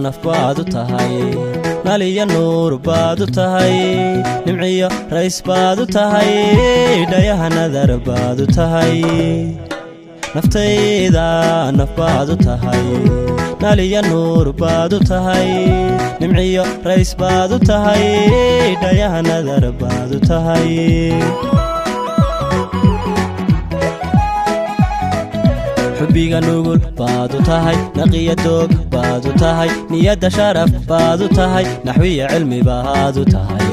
nafbaadu tahay naliya nuur baadu tahay nimciyo rays baadu tahay dhayaha nadar baadu tahay naftayda nafbaadu tahay naliya nuur baadu tahay nimciyo rays baadu tahay dhayaha nadar baadu tahay xubbiga nugul baadu tahay naqiya doog baadu tahay niyadda sharaf baadu tahay naxwiya cilmi baadu tahay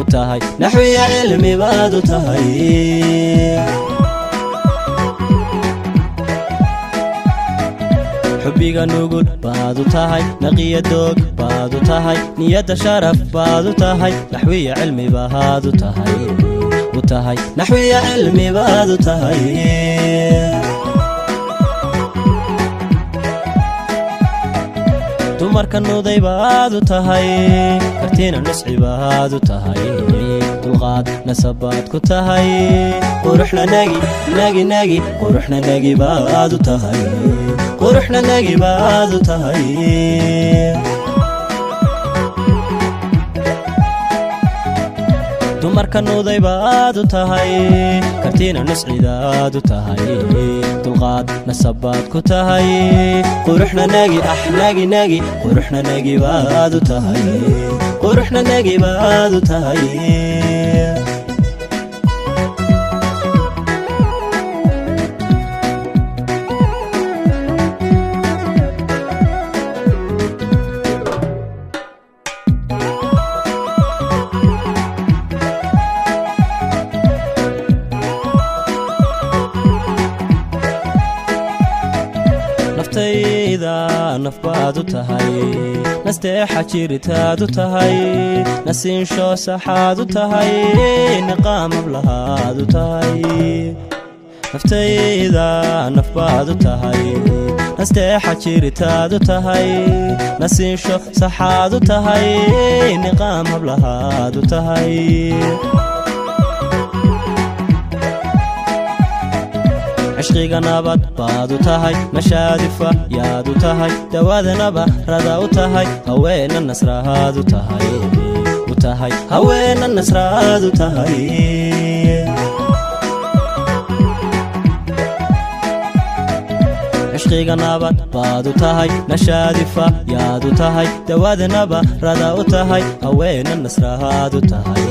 u tahay naxwiya cilmi baadu tahay xubbiga nugul baadu tahay naqiya doog baadu tahay niyadda sharaf baadu tahay naxwiya cilmi baadu tahay u tahay naxwiya cilmi baadu tahay dumarka nuday baadu tahay kartiina nusci baadu tahay dulqaad nasabaad ku tahay quruxna nagi quruxna nagi baadu tahay quruxna nagi baadu tahay dumarka nuday baadu tahay kartiina nuscidaadu tahay dulqaad nasabaad ku tahay quruxna nagi quruxna nagi baadu tahay quruxna nagi baadu tahay naftayda nafbaadu tahay nasteexa jiritaadu tahay nasiinsho saxaadu tahay niqaamab lahaadu tahay naftayda nafbaadu tahay nasteexa jiritaadu tahay nasiinsho saxaadu tahay niqaamab lahaadu tahay عشقيقا نبات بادو تهي مشادفة يادو تهي دواد نبا رداو تهي هوين النصر هادو تهي وتهي هوين النصر هادو تهي عشقيقا نبات بادو تهي مشادفة يادو تهي دواد نبا رداو تهي هوين النصر هادو تهي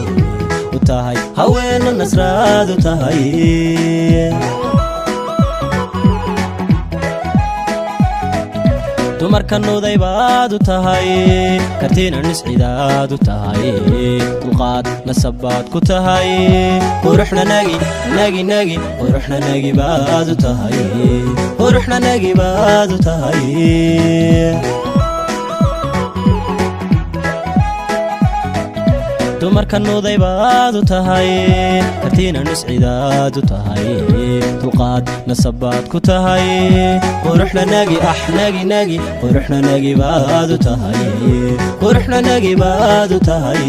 وتهي هوين النصر هادو تهي dumarka nuday baadu tahay kartiina niscidaadu tahay dulqaad nasabaad ku tahay quruxna nagi quruxna nagi baadu tahay quruxna nagi baadu tahay dumarka nuday baadu tahay kartiina niscidaadu tahay dulqaad nasabaad ku tahay quruxna nagi quruxna nagi baadu tahay quruxna nagi baadu tahay